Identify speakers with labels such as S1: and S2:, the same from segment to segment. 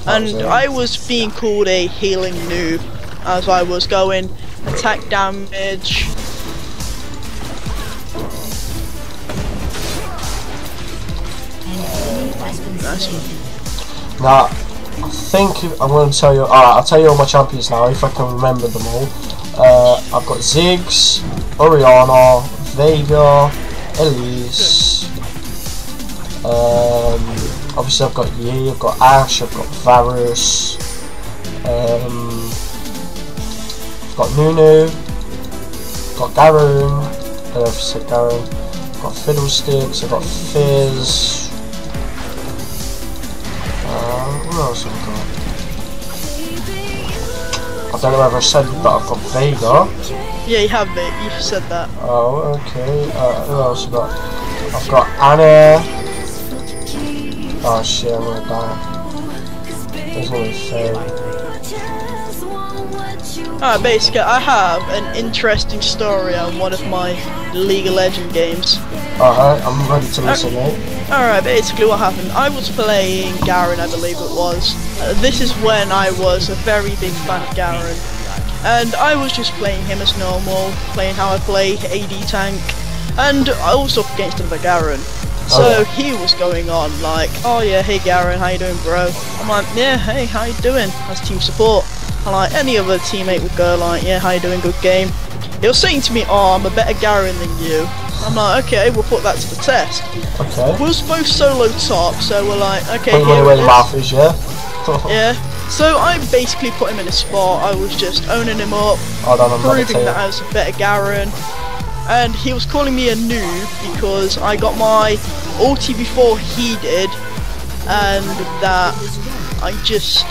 S1: and I was being called a healing noob as I was going attack damage. Nice one.
S2: Now, I think I'm going to tell you. I'll tell you all my champions now if I can remember them all. I've got Ziggs, Orianna, Vega, Elise. Obviously, I've got Yi, I've got Ashe, I've got Varus. I've got Nunu, I've got Garen. I don't know if I said Garen. I've got Fiddlesticks, I've got Fizz. What else have I got? I don't know whether I said that I've got Vega.
S1: Yeah, you have it. You've said that.
S2: Oh, okay. Who else have I got? I've got Anna. Oh shit, I'm gonna die. There's no fair.
S1: Alright, basically, I have an interesting story on one of my League of Legends games.
S2: Alright, I'm ready to listen, mate.
S1: Alright, basically what happened, I was playing Garen, I believe it was. This is when I was a very big fan of Garen. And I was just playing him as normal, playing how I play, AD tank. And I was up against another Garen. So he was going on like, oh yeah, hey Garen, how you doing bro? I'm like, yeah, hey, how you doing? As team support. And like any other teammate would go like, yeah, how you doing, good game. He was saying to me, oh, I'm a better Garen than you. I'm like, okay, we'll put that to the test.
S2: Okay.
S1: We was both solo top, so we're like, okay,
S2: put
S1: here
S2: where
S1: it
S2: the
S1: is.
S2: mouth is, yeah?
S1: Yeah. So I basically put him in a spot, I was just owning him up, proving that I was a better Garen. And he was calling me a noob because I got my ulti before he did, and that I just,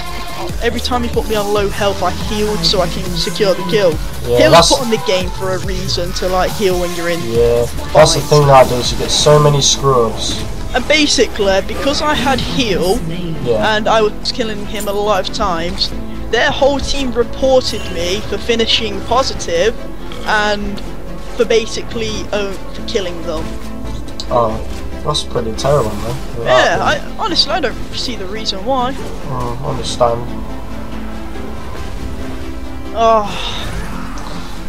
S1: every time he put me on low health I healed so I can secure the kill.
S2: Yeah,
S1: he was put on the game for a reason, to like heal when you're in.
S2: Yeah, that's the thing nowadays, you get so many scrubs.
S1: And basically, because I had heal, and I was killing him a lot of times, their whole team reported me for finishing positive, and for basically for killing them.
S2: Oh, that's pretty terrible, man.
S1: Yeah, honestly I don't see the reason why.
S2: I understand.
S1: Oh.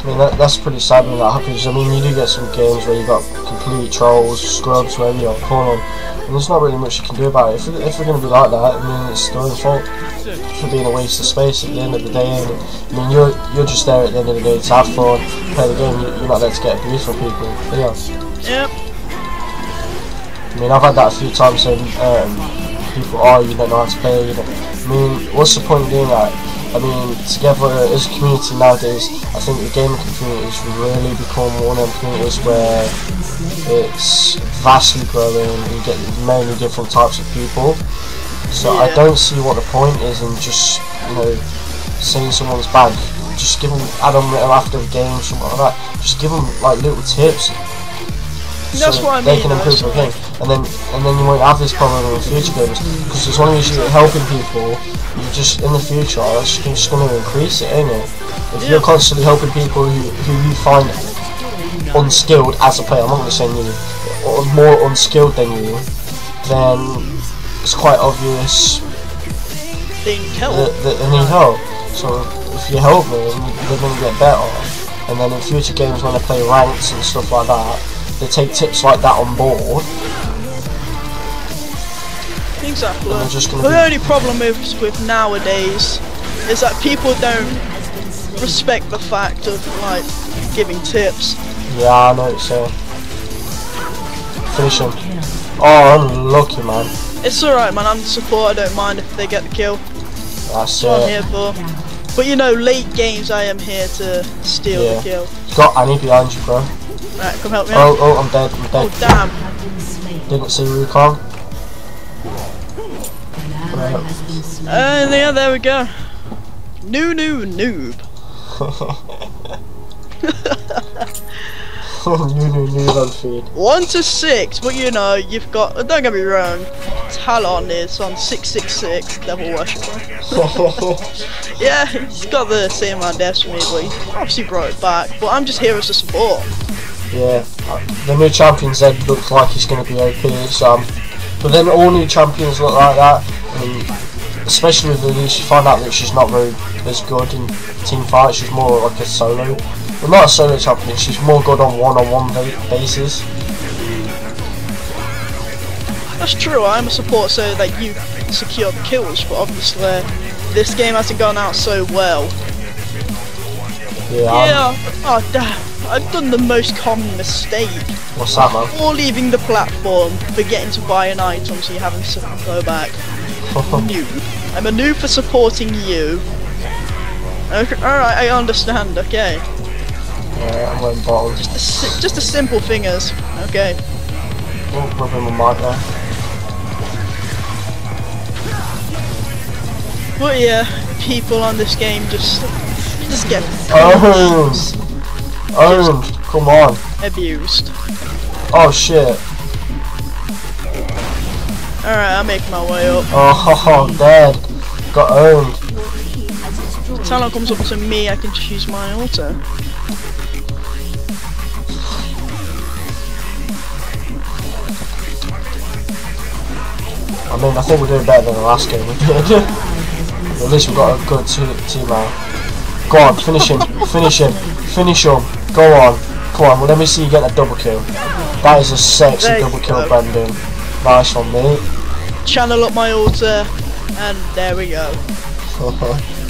S2: I mean, that's pretty sad when that happens. I mean, you do get some games where you got complete trolls, scrubs, whatever you call them, and there's not really much you can do about it. If they're going to be like that, I mean, it's their own fault for being a waste of space at the end of the day. And, I mean, you're just there at the end of the day to have fun, play the game. You're not there to get abuse from people. But yeah.
S1: Yep.
S2: I mean, I've had that a few times saying people, oh, you don't know how to play. I mean, what's the point of doing that? I mean, together as a community nowadays, I think the gaming community has really become one of the communities where it's vastly growing and you get many different types of people. So I don't see what the point is in just, you know, saying someone's bad. Just give them, add them after the game, something like that. Just give them like little tips.
S1: That's what I mean.
S2: They can improve the game, and then you won't have this problem in future games, because as long as you're helping people, you just in the future that's just going to increase it, isn't it? If you're constantly helping people who you find unskilled as a player, I'm not going to say you, or more unskilled than you, then it's quite obvious
S1: they need help.
S2: That they need help. So if you help them, they're going to get better, and then in future games when they play ranks and stuff like that, they take tips like that on board.
S1: Exactly. But the only problem with nowadays is that people don't respect the fact of like giving tips.
S2: Yeah, I know what you're saying. Finish him. Oh, unlucky, man.
S1: It's alright, man. I'm the support. I don't mind if they get the kill.
S2: That's
S1: what I'm here for. But you know, late games I am here to steal the kill.
S2: Got Annie behind you, bro.
S1: Right, come help me out.
S2: Oh, I'm dead.
S1: Oh, damn.
S2: Didn't see Rukon.
S1: Yeah, there we go. Noob.
S2: Noob on feed.
S1: 1 to 6, but you know, you've got, don't get me wrong, Talon is on 666, Devil Worshipper. Yeah, he's got the same amount of deaths for me, but he obviously brought it back, but I'm just here as a support.
S2: Yeah, the new champion Zed looks like he's going to be OP, but then all new champions look like that. I mean, especially with Elise, you find out that she's not very as good in team fights. She's more like a solo, well, not a solo champion. She's more good on one-on-one basis.
S1: That's true. I'm a support so that you secure kills, but obviously this game hasn't gone out so well.
S2: Yeah.
S1: Oh damn! I've done the most common mistake.
S2: What's that, man?
S1: Before leaving the platform, forgetting to buy an item, so you having to go back. Noob. I'm a noob for supporting you. Okay, alright, I understand, okay.
S2: Yeah, I'm going bottom.
S1: Just a simple fingers, okay.
S2: Oh, rubbing my mic there.
S1: But yeah, people on this game just get
S2: Owned! Come on.
S1: abused.
S2: Oh shit.
S1: Alright, I'll make my way up.
S2: Oh, dead. Got owned.
S1: If talent comes up to me, I can choose my altar.
S2: I mean, I think we're doing better than the last game we did. At least we've got a good team now. Go on, finish him, finish him, finish him. Go on, come on, well, let me see you get a double kill. That is a sexy double kill, Brendan. Nice one, mate.
S1: Channel up my altar, and there we go.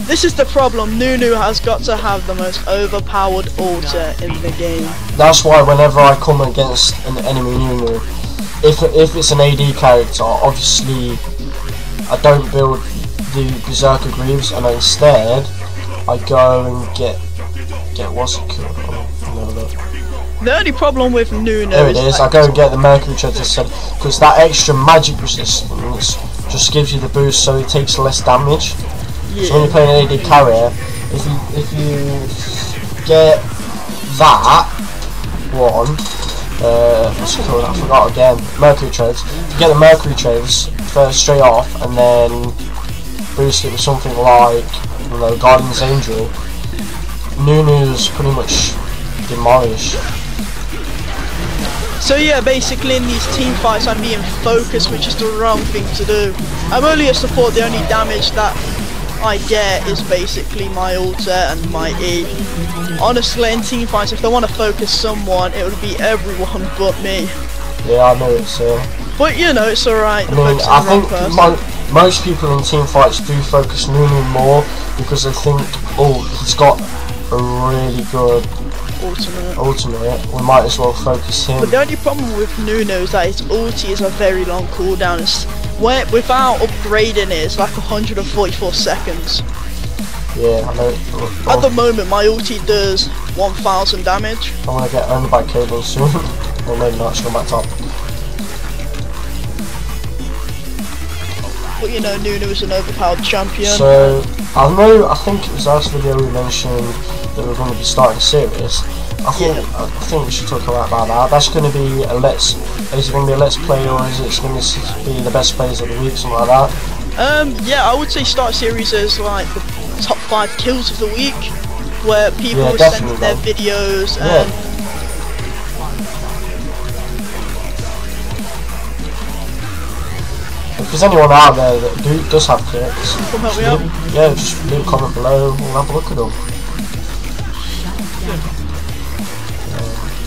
S1: This is the problem, Nunu has got to have the most overpowered altar in the game.
S2: That's why whenever I come against an enemy Nunu, if it's an AD character, obviously I don't build the Berserker Greaves, and instead I go and get what's it called? Oh, no, look.
S1: The only problem with Nunu
S2: There it is, I go and get the Mercury Treads instead, because that extra magic resistance just gives you the boost so it takes less damage.
S1: Yeah.
S2: So when you're playing an AD carrier, if you get that one, what's it called? I forgot again. Mercury Treads. If you get the Mercury Treads first straight off and then boost it with something like, you know, Guardian's Angel, Nunu's pretty much demolished.
S1: So yeah, basically in these team fights I'm being focused, which is the wrong thing to do. I'm only a support, the only damage that I get is basically my altar and my E. Honestly, in team fights, if they want to focus someone, it would be everyone but me.
S2: Yeah, I know it's
S1: but you know, it's alright.
S2: I mean, I think most people in team fights do focus Nunu more because they think, oh, he's got a really good ultimate, we might as well focus him.
S1: But the only problem with Nunu is that his ulti is a very long cooldown. Without upgrading it, it's like 144 seconds.
S2: Yeah, I know.
S1: At the moment, my ulti does 1000 damage.
S2: I want to get owned by Cable soon. Or maybe not, she'll go back top.
S1: But you know, Nunu is an overpowered champion.
S2: So, I think it was last video we mentioned that we're going to be starting a series. I think we should talk about that. That's going to be a is it going to be a let's play, or is it going to be the best plays of the week, something like that?
S1: Yeah, I would say start series as like the top 5 kills of the week, where people send their videos and
S2: if there's anyone out there that does have clips,
S1: come help me out.
S2: Yeah, just leave a comment below. We'll have a look at them.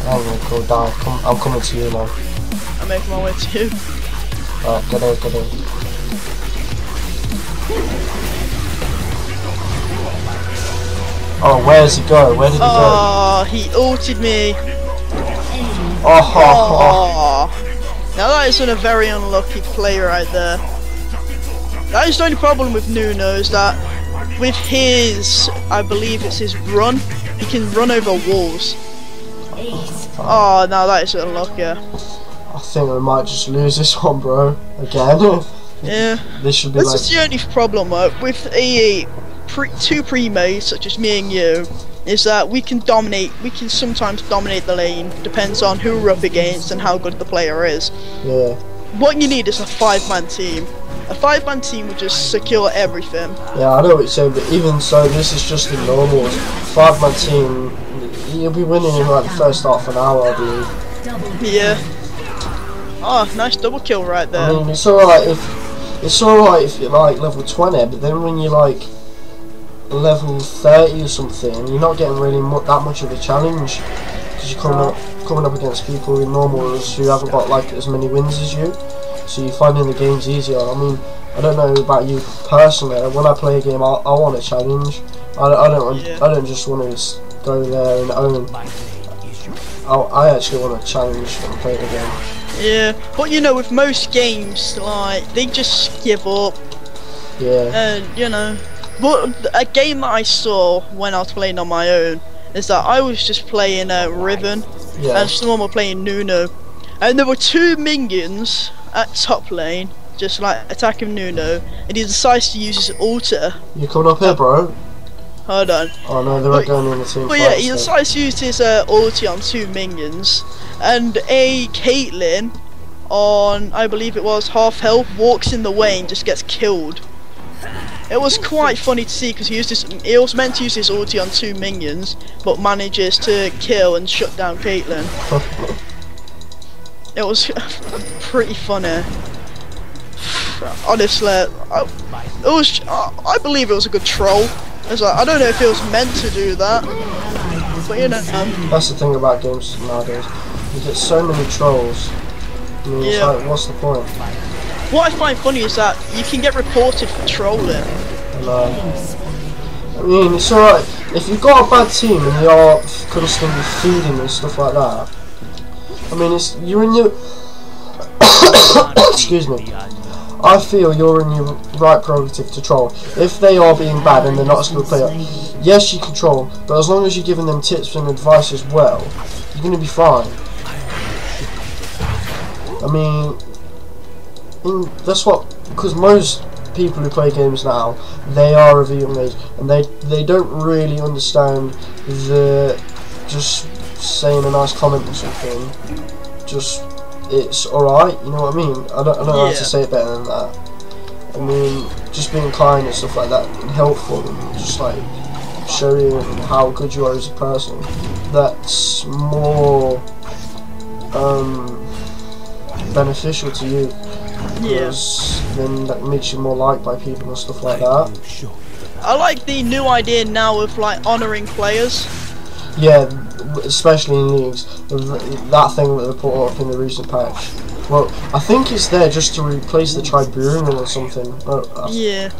S2: I'm gonna go die. I'm coming to you now.
S1: I'm making my way to you.
S2: Alright, get in. Oh, where's he go? Where did he go?
S1: Oh, he ulted me.
S2: Oh.
S1: Now that is a very unlucky play right there. That is the only problem with Nuno, is that with his, I believe it's his run, he can run over walls. Oh, now that is unlucky.
S2: I think we might just lose this one, bro. Again.
S1: Yeah.
S2: This should be.
S1: This is the only problem with two pre-mates such as me and you, is that we can sometimes dominate the lane, depends on who we're up against and how good the player is.
S2: Yeah.
S1: What you need is a 5-man team. A 5-man team would just secure everything.
S2: Yeah, I know what you're saying, but even so, this is just the normal 5-man team. You'll be winning in like the first half an hour, I believe.
S1: Yeah. Oh, nice double kill right there.
S2: I mean, it's alright it's alright if you're like level 20, but then when you're like level 30 or something, you're not getting really that much of a challenge, because you're coming up against people in normals who haven't got like as many wins as you, so you're finding the games easier. I mean, I don't know about you personally, when I play a game I want a challenge. I don't just want to go there and own. I actually want a challenge when playing a game.
S1: Yeah, but you know, with most games, like, they just give up.
S2: Yeah.
S1: And, you know, but a game that I saw when I was playing on my own is that I was just playing Riven, and someone were playing Nuno, and there were 2 minions at top lane, just like attacking Nuno, and he decides to use his ulti.
S2: You coming up here, bro?
S1: Hold on.
S2: Oh no, they're going in the team.
S1: But yeah, he decides to use his ulti on 2 minions, and a Caitlyn on, I believe it was half health, walks in the way and just gets killed. It was quite funny to see, because he was meant to use his ulti on 2 minions, but manages to kill and shut down Caitlyn. It was pretty funny. Honestly, I believe it was a good troll. Like, I don't know if it was meant to do that, but you know.
S2: That's the thing about games nowadays. You get so many trolls. I mean, it's like, what's the point?
S1: What I find funny is that you can get reported for trolling.
S2: I mean, it's alright if you've got a bad team and you are constantly feeding and stuff like that. I mean, you're in your excuse me. I feel you're in your right prerogative to troll. If they are being bad and they're not a skilled player, yes, you can troll, but as long as you're giving them tips and advice as well, you're going to be fine. I mean, that's what, because most people who play games now, they are of a young age, and they don't really understand the just saying a nice comment or something. Just, it's alright, you know what I mean? I don't know how to say it better than that. I mean, just being kind and stuff like that, and helpful, and just like showing how good you are as a person. That's more beneficial to you, because then that makes you more liked by people and stuff like that.
S1: I like the new idea now of like honouring players.
S2: Yeah, especially in leagues. That thing that they put up in the recent patch. Well, I think it's there just to replace the tribunal or something.
S1: Yeah.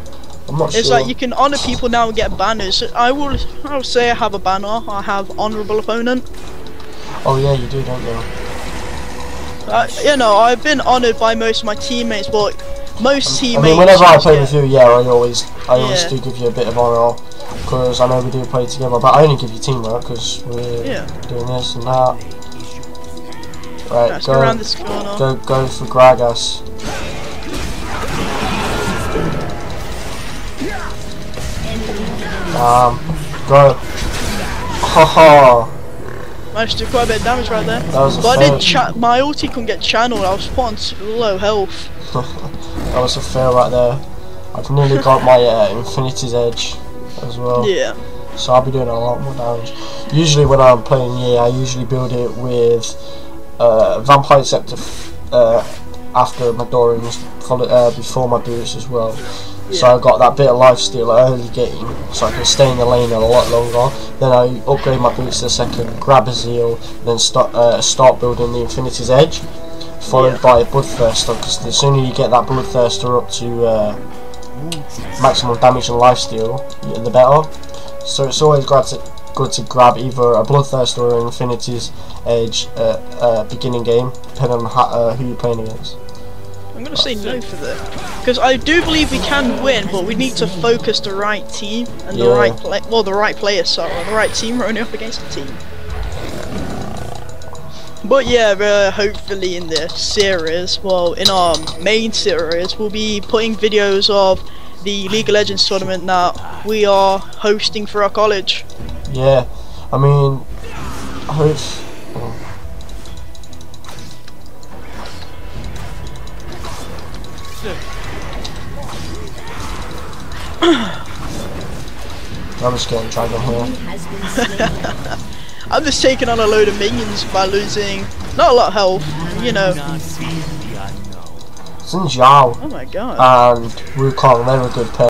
S2: I'm not sure.
S1: It's like you can honour people now and get banners. I would say I have a banner. I have honourable opponent.
S2: Oh yeah, you do, don't you?
S1: You know, I've been honoured by most of my teammates, but most teammates.
S2: I mean, whenever I play with you, I always do give you a bit of honour, because I know we do play together. But I only give you teamwork because we're doing this and that. Right,
S1: let's go around this corner.
S2: Go for Gragas. Go. Haha.
S1: Managed to do quite a bit of damage right there.
S2: That was a
S1: but
S2: fail.
S1: My ulti couldn't get channeled. I was put on low health.
S2: That was a fail right there. I've nearly got my Infinity's Edge as well.
S1: Yeah.
S2: So I'll be doing a lot more damage. Usually when I'm playing I usually build it with Vampire Scepter after my Dorians, before my boots as well. So I got that bit of lifesteal early game, so I can stay in the lane a lot longer. Then I upgrade my boots to the second, grab a Zeal, then start building the Infinity's Edge, followed by a Bloodthirster, because the sooner you get that Bloodthirster up to maximum damage and lifesteal, the better. So it's always good to grab either a Bloodthirster or an Infinity's Edge beginning game, depending on who you're playing against.
S1: I'm gonna say no for that, because I do believe we can win, but we need to focus the right team and the right player, the right team running up against the team. But yeah, hopefully in this series, well, in our main series, we'll be putting videos of the League of Legends tournament that we are hosting for our college.
S2: Yeah, I mean, I hope. I'm just getting dragon here.
S1: I'm just taking on a load of minions by losing not a lot of health, you know.
S2: Xin Zhao,
S1: Oh my god.
S2: and Wukong. They're a good pair.